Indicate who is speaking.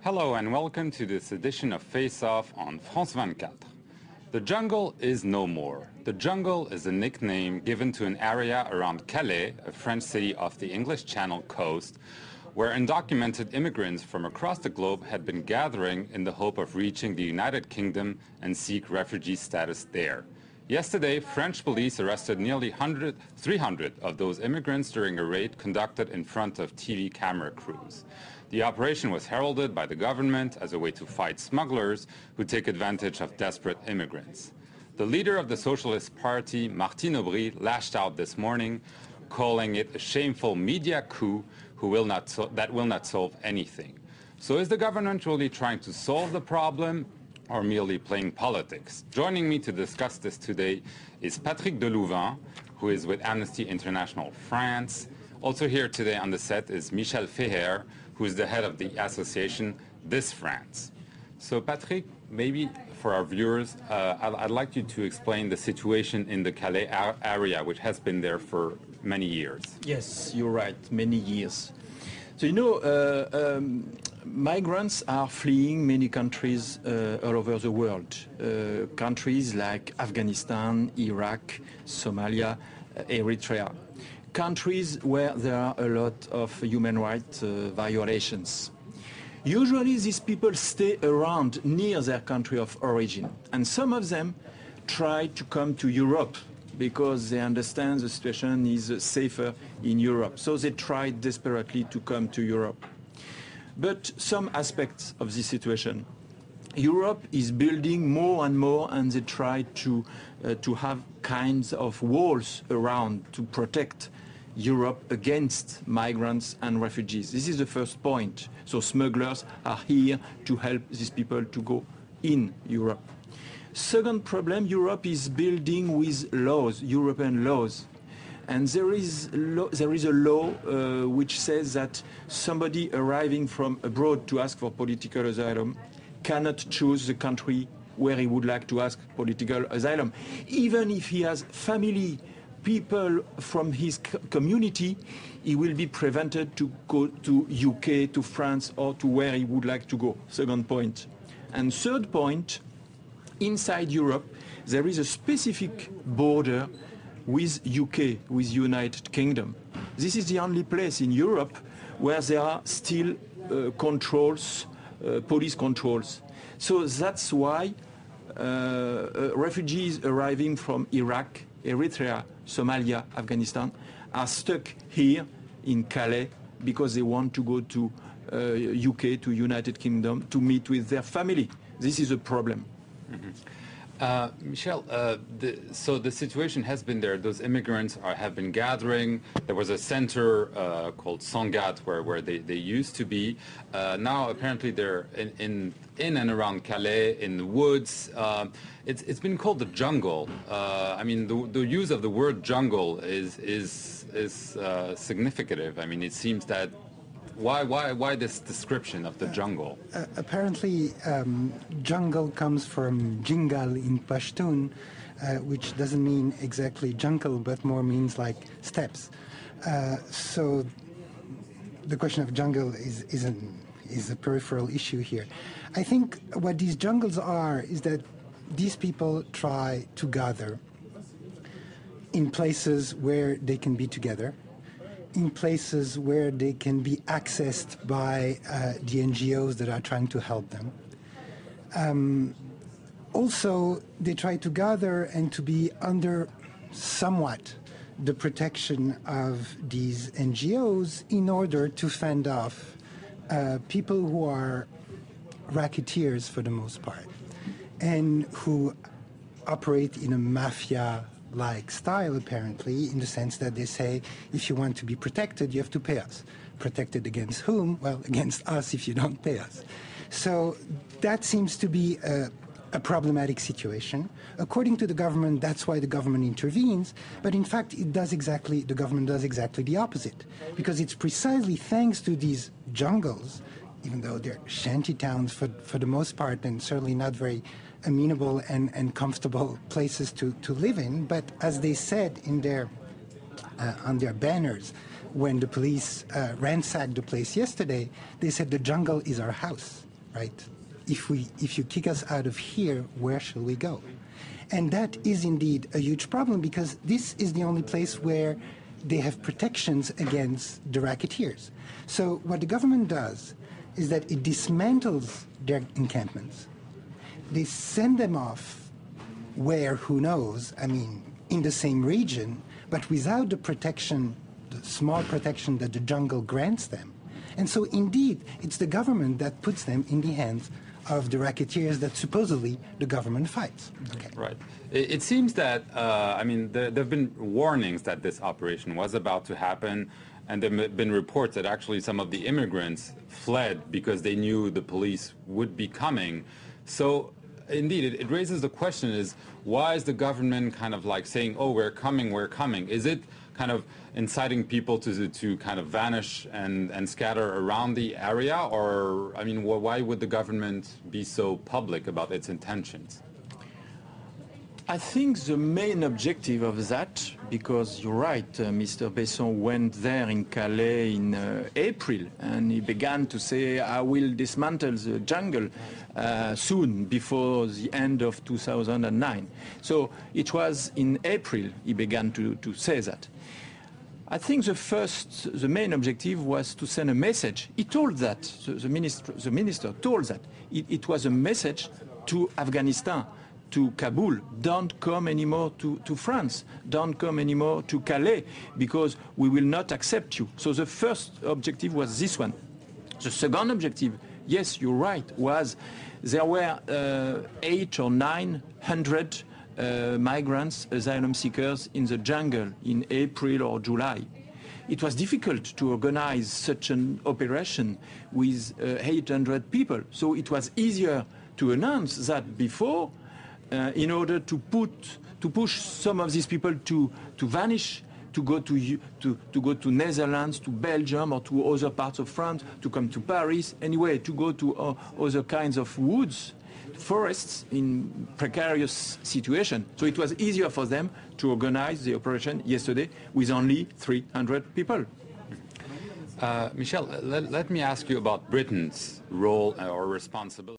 Speaker 1: Hello and welcome to this edition of Face Off on France 24. The jungle is no more. The jungle is a nickname given to an area around Calais, a French city off the English Channel coast, where undocumented immigrants from across the globe had been gathering in the hope of reaching the United Kingdom and seek refugee status there. Yesterday, French police arrested nearly 300 of those immigrants during a raid conducted in front of TV camera crews. The operation was heralded by the government as a way to fight smugglers who take advantage of desperate immigrants. The leader of the Socialist Party, Martine Aubry, lashed out this morning, calling it a shameful media coup that will not solve anything. So is the government really trying to solve the problem or merely playing politics? Joining me to discuss this today is Patrick Delouvin, who is with Amnesty International France. Also here today on the set is Michel Feher, who is the head of the association This France. So Patrick, maybe for our viewers, I'd like you to explain the situation in the Calais area, which has been there for many years.
Speaker 2: Yes, you're right, many years. So migrants are fleeing many countries all over the world. Countries like Afghanistan, Iraq, Somalia, Eritrea. Countries where there are a lot of human rights violations. Usually these people stay around near their country of origin, and some of them try to come to Europe because they understand the situation is safer in Europe. So they try desperately to come to Europe. But some aspects of this situation, Europe is building more and more, and they try to have kinds of walls around to protect Europe against migrants and refugees. This is the first point. So smugglers are here to help these people to go in Europe. Second problem, Europe is building with laws, European laws. And there is a law which says that somebody arriving from abroad to ask for political asylum cannot choose the country where he would like to ask political asylum. Even if he has family, people from his community, he will be prevented to go to UK, to France, or to where he would like to go. Second point. And third point, inside Europe, there is a specific border with UK, with United Kingdom. This is the only place in Europe where there are still controls, police controls. So that's why refugees arriving from Iraq, Eritrea, Somalia, Afghanistan are stuck here in Calais because they want to go to UK, to United Kingdom, to meet with their family. This is a problem.
Speaker 1: Mm-hmm. Michel, so the situation has been there. Those immigrants have been gathering. There was a center called Sangatte where they used to be. Now apparently they're in and around Calais, in the woods. It's been called the jungle. I mean, the use of the word jungle is significant. I mean, it seems that why this description of the jungle?
Speaker 3: Apparently, jungle comes from jingal in Pashtun, which doesn't mean exactly jungle, but more means like steppes. So the question of jungle is a peripheral issue here. I think what these jungles are is that these people try to gather in places where they can be together, in places where they can be accessed by the NGOs that are trying to help them. Also, they try to gather and to be under somewhat the protection of these NGOs in order to fend off people who are racketeers for the most part and who operate in a mafia-like style, apparently, in the sense that they say, if you want to be protected, you have to pay us. Protected against whom? Well, against us if you don't pay us. So that seems to be a problematic situation. According to the government, that's why the government intervenes, but in fact the government does exactly the opposite, because it's precisely thanks to these jungles, even though they're shanty towns for the most part and certainly not very amenable and comfortable places to live in, but as they said in their on their banners when the police ransacked the place yesterday, they said the jungle is our house. right? If you kick us out of here, where shall we go? And that is indeed a huge problem, because this is the only place where they have protections against the racketeers. So what the government does is that it dismantles their encampments. They send them off where, who knows, I mean, in the same region, but without the protection, the small protection that the jungle grants them. And so indeed, it's the government that puts them in the hands of the racketeers that supposedly the government fights. Okay.
Speaker 1: Right. It seems that, I mean, there have been warnings that this operation was about to happen, and there have been reports that actually some of the immigrants fled because they knew the police would be coming. So, indeed, it raises the question is, why is the government kind of like saying, oh, we're coming, we're coming? Is it kind of inciting people to kind of vanish and scatter around the area? Or, I mean, why would the government be so public about its intentions?
Speaker 2: I think the main objective of that, because you're right, Mr. Besson went there in Calais in April, and he began to say, I will dismantle the jungle soon, before the end of 2009. So it was in April he began to say that. I think the main objective was to send a message. He told that, the minister told that. It was a message to Afghanistan, to Kabul, don't come anymore to France, don't come anymore to Calais, because we will not accept you. So the first objective was this one. The second objective, yes, you're right, was there were 800 or 900 migrants, asylum seekers in the jungle in April or July. It was difficult to organize such an operation with 800 people, so it was easier to announce that before, in order to push some of these people to vanish, to go to Netherlands, to Belgium, or to other parts of France, to come to Paris, anyway, to go to other kinds of woods, forests in precarious situation. So it was easier for them to organize the operation yesterday with only 300 people.
Speaker 1: Michel, let me ask you about Britain's role or responsibility.